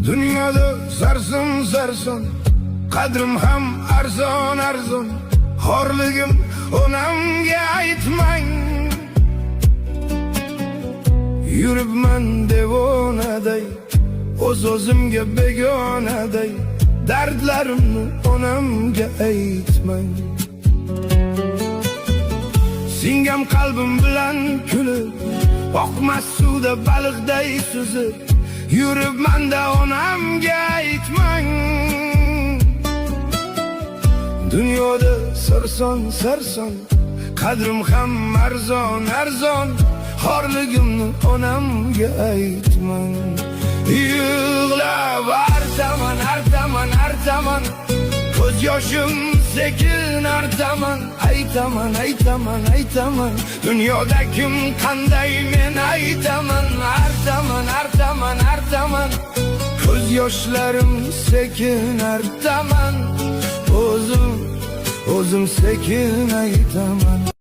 Dunyoda sarson qadrim ham arzon xorligim onamga aytmang. Yuribman devonaday o'zimga begonaday, dardlarimni onamga aytmang. Singam qalbim bilan kulib, oqmas suvda baliqday suzib, yuribman-da onamga aytmang. Dunyoda sarson qadrim ham arzon xorligimni onamga aytmang. Yig'lab artaman ko'z yoshim sekin artaman. Aytaman dunyoda kim qanday men aytaman. Artaman ko'z yoshlarim sekin artaman. O'zim sekin aytaman.